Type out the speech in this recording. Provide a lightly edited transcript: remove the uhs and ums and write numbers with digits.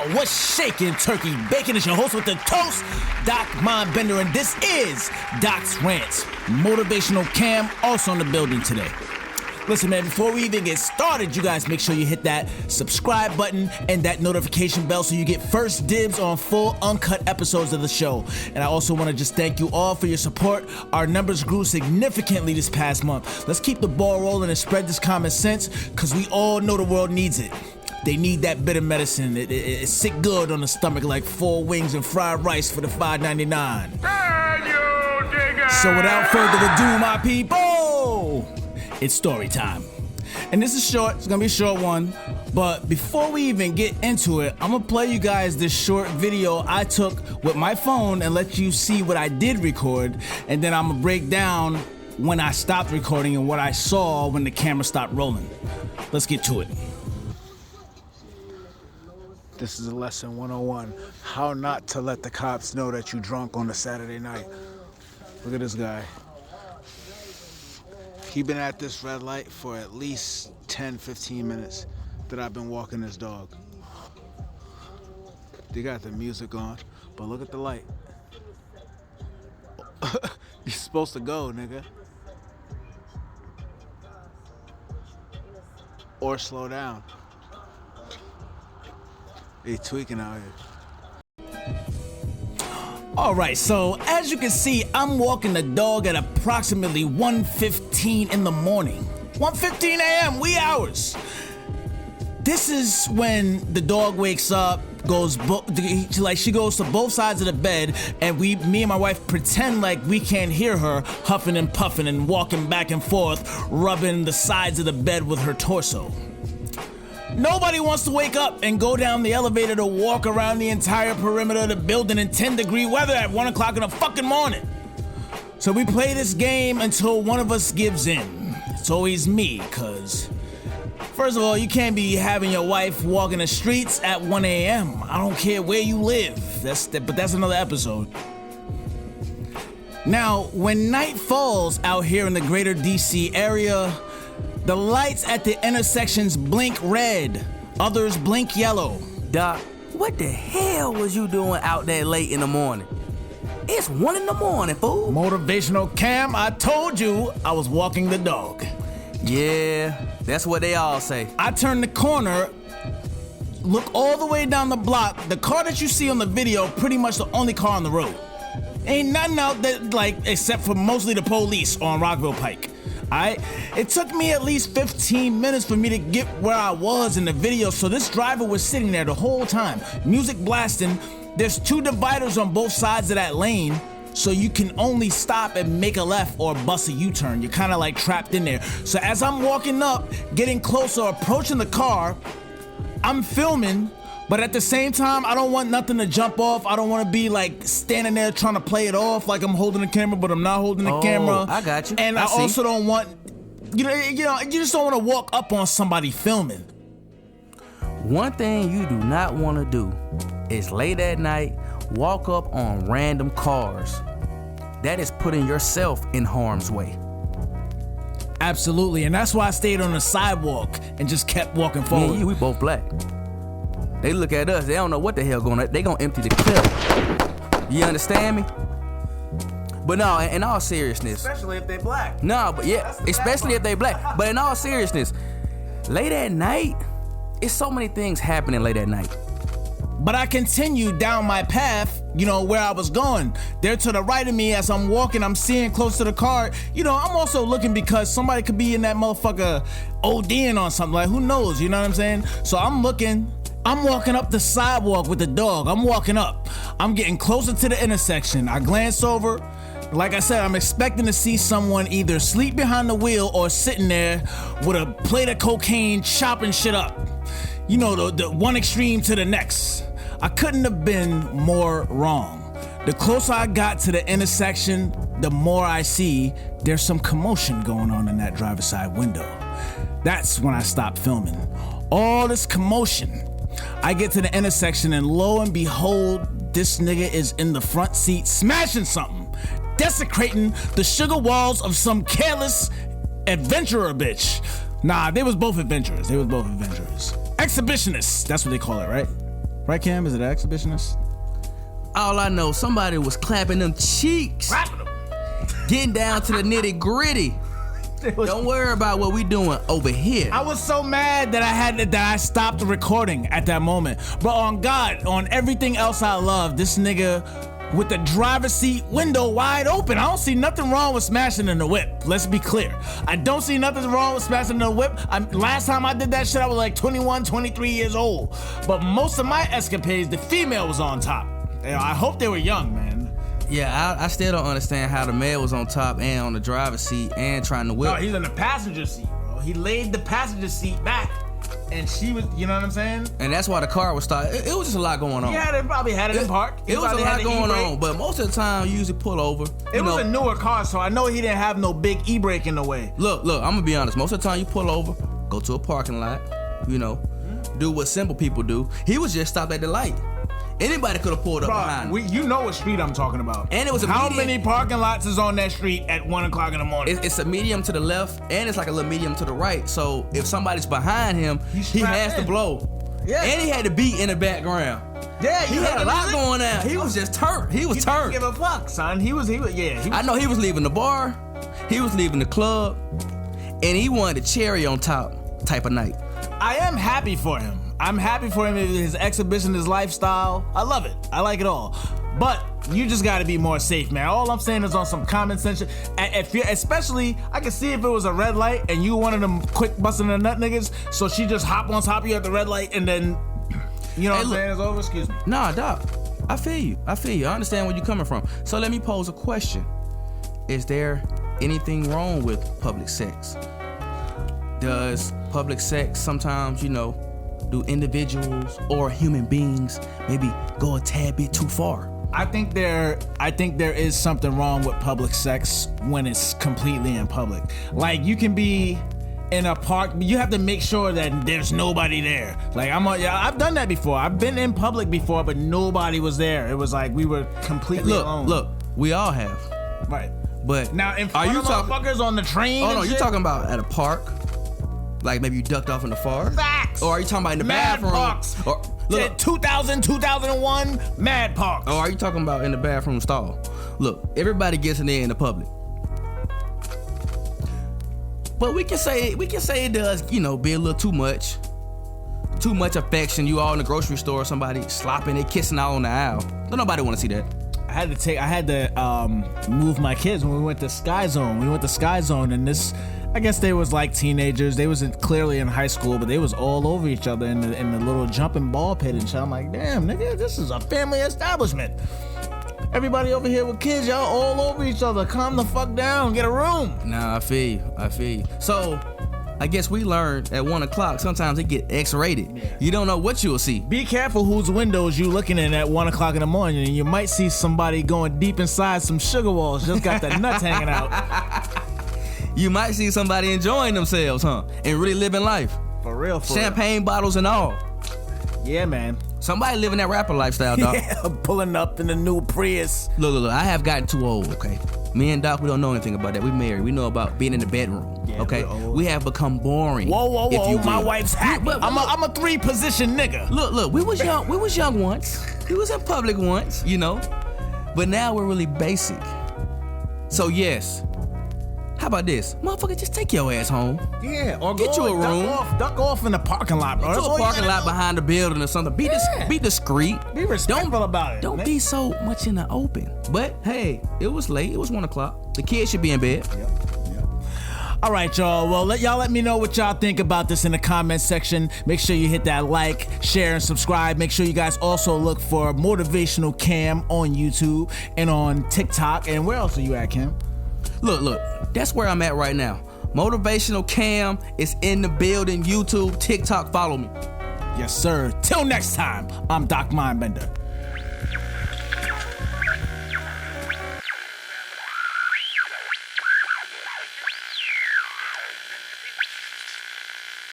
What's shaking, turkey bacon? Is your host with the toast, Doc Mindbender, and this is Doc's Rants. Motivational Cam also in the building today. Listen, man, before we even get started, you guys make sure you hit that subscribe button and that notification bell so you get first dibs on full uncut episodes of the show. And I also want to just thank you all for your support. Our numbers grew significantly this past month. Let's keep the ball rolling and spread this common sense, because we all know the world needs it. They need that bitter medicine. It sit good on the stomach like 4 wings and fried rice for the $5.99. Can you dig it? So without further ado, my people, it's story time. And this is short, it's gonna be a short one. But before we even get into it, I'm gonna play you guys this short video I took with my phone and let you see what I did record. And then I'm gonna break down when I stopped recording and what I saw when the camera stopped rolling. Let's get to it. This is a lesson 101, how not to let the cops know that you drunk on a Saturday night. Look at this guy. He been at this red light for at least 10, 15 minutes that I've been walking this dog. They got the music on, but look at the light. You're supposed to go, nigga. Or slow down. They tweaking out here. Alright, so as you can see, I'm walking the dog at approximately 1:15 in the morning. 1:15 a.m., wee hours. This is when the dog wakes up, she goes to both sides of the bed, and me and my wife pretend like we can't hear her huffing and puffing and walking back and forth, rubbing the sides of the bed with her torso. Nobody wants to wake up and go down the elevator to walk around the entire perimeter of the building in 10-degree weather at 1 o'clock in the fucking morning. So we play this game until one of us gives in. It's always me, cause first of all, you can't be having your wife walking the streets at 1 a.m. I don't care where you live. But that's another episode. Now, when night falls out here in the greater DC area, the lights at the intersections blink red, others blink yellow. Doc, what the hell was you doing out there late in the morning? It's 1 in the morning, fool. Motivational Cam, I told you I was walking the dog. Yeah, that's what they all say. I turned the corner, look all the way down the block. The car that you see on the video, pretty much the only car on the road. Ain't nothing out there, except for mostly the police on Rockville Pike. It took me at least 15 minutes for me to get where I was in the video, so this driver was sitting there the whole time, music blasting. There's 2 dividers on both sides of that lane, so you can only stop and make a left or bust a U-turn. You're kind of like trapped in there. So as I'm walking up, getting closer, approaching the car, I'm filming, but at the same time, I don't want nothing to jump off. I don't want to be like standing there trying to play it off like I'm holding the camera, but I'm not holding the camera. I got you. And I also don't want, you just don't want to walk up on somebody filming. One thing you do not want to do is late at night walk up on random cars. That is putting yourself in harm's way. Absolutely, and that's why I stayed on the sidewalk and just kept walking forward. We both black. They look at us, they don't know what the hell going on. They gonna empty the clip. You understand me? But no, in all seriousness. Especially if they black. No, but yeah, especially if they black. But in all seriousness, late at night, it's so many things happening late at night. But I continued down my path, where I was going. There to the right of me as I'm walking, I'm seeing close to the car. I'm also looking because somebody could be in that motherfucker ODing on something. Like, who knows, you know what I'm saying? So I'm looking. I'm walking up the sidewalk with the dog. I'm walking up. I'm getting closer to the intersection. I glance over. Like I said, I'm expecting to see someone either sleep behind the wheel or sitting there with a plate of cocaine chopping shit up. The one extreme to the next. I couldn't have been more wrong. The closer I got to the intersection, the more I see there's some commotion going on in that driver's side window. That's when I stopped filming. All this commotion. I get to the intersection and lo and behold, this nigga is in the front seat smashing something, desecrating the sugar walls of some careless adventurer bitch. Nah, they was both adventurers. Exhibitionists, that's what they call it, right? Right, Cam? Is it an exhibitionist? All I know, somebody was clapping them cheeks. Getting down to the nitty gritty. Don't worry about what we doing over here. I was so mad that I stopped the recording at that moment. But on God, on everything else I love, this nigga with the driver's seat window wide open. I don't see nothing wrong with smashing in the whip. Let's be clear. I don't see nothing wrong with smashing in the whip. Last time I did that shit, I was like 21, 23 years old. But most of my escapades, the female was on top. I hope they were young, man. Yeah, I still don't understand how the male was on top and on the driver's seat and trying to whip. No, he's in the passenger seat, bro. He laid the passenger seat back, and she was, you know what I'm saying? And that's why the car was started. It was just a lot going on. Yeah, they probably had it in park. It was a lot going on, but most of the time you usually pull over. It was a newer car, so I know he didn't have no big e-brake in the way. Look, I'm gonna be honest. Most of the time you pull over, go to a parking lot, do what simple people do. He was just stopped at the light. Anybody could have pulled up behind him. You know what street I'm talking about. And it was How many parking lots is on that street at 1 o'clock in the morning? It's a medium to the left, and it's like a little medium to the right. So if somebody's behind him, he has to blow. Yeah. And he had the beat in the background. Yeah, he had a lot going on. He was just turned. He was turned. Didn't give a fuck, son. He was. I know he was leaving the bar. He was leaving the club, and he wanted a cherry on top type of night. I am happy for him. I'm happy for him, his exhibition, his lifestyle. I love it. I like it all. But you just gotta be more safe, man. All I'm saying is on some common sense. Especially, I can see if it was a red light and you one of them quick busting the nut niggas, so she just hop on top of you at the red light and then, you know what I'm saying, it's over. Excuse me. Nah, Doc. I feel you. I understand where you're coming from. So let me pose a question. Is there anything wrong with public sex? Does public sex sometimes, do individuals or human beings maybe go a tad bit too far? I think there is something wrong with public sex when it's completely in public. Like, you can be in a park, but you have to make sure that there's nobody there. Like, I've done that before. I've been in public before, but nobody was there. It was like we were completely alone. Look, we all have. Right. But now, in front of motherfuckers on the train. Oh no, you're talking about at a park. Like maybe you ducked off in the forest? Facts! Or are you talking about in the bathroom? Parks. Or, look, 2000, 2001, Mad Parks. Or are you talking about in the bathroom stall? Look, everybody gets in there in the public. But we can say it does, be a little too much. Too much affection. You all in the grocery store, somebody slopping, they kissing out on the aisle. Don't nobody want to see that. I had to move my kids when we went to Sky Zone. And this, I guess they was like teenagers. They was clearly in high school, but they was all over each other in the little jumping ball pit and shit. I'm like, damn, nigga, this is a family establishment. Everybody over here with kids, y'all all over each other. Calm the fuck down, get a room. Nah, I feel you. So, I guess we learned at 1 o'clock, sometimes it get X-rated. Yeah. You don't know what you'll see. Be careful whose windows you looking in at 1 o'clock in the morning, and you might see somebody going deep inside some sugar walls, just got the nuts hanging out. You might see somebody enjoying themselves, huh? And really living life. For real. Champagne bottles and all. Yeah, man. Somebody living that rapper lifestyle, Doc. Yeah, pulling up in the new Prius. Look, I have gotten too old, okay? Me and Doc, we don't know anything about that. We married. We know about being in the bedroom, okay? We have become boring. Whoa. My wife's happy. I'm a 3-position nigga. Look, we was young once. We was in public once, But now we're really basic. So yes. How about this? Motherfucker, just take your ass home. Yeah, or get you a room. Duck off in the parking lot, bro. Get to a parking lot behind the building or something. Be discreet. Be respectful about it. Don't be so much in the open. But hey, it was late. It was 1 o'clock. The kids should be in bed. Yep. All right, y'all. Well, let me know what y'all think about this in the comment section. Make sure you hit that like, share, and subscribe. Make sure you guys also look for Motivational Cam on YouTube and on TikTok. And where else are you at, Cam? Look, that's where I'm at right now. Motivational Cam is in the building. YouTube, TikTok, follow me. Yes, sir. Till next time, I'm Doc Mindbender.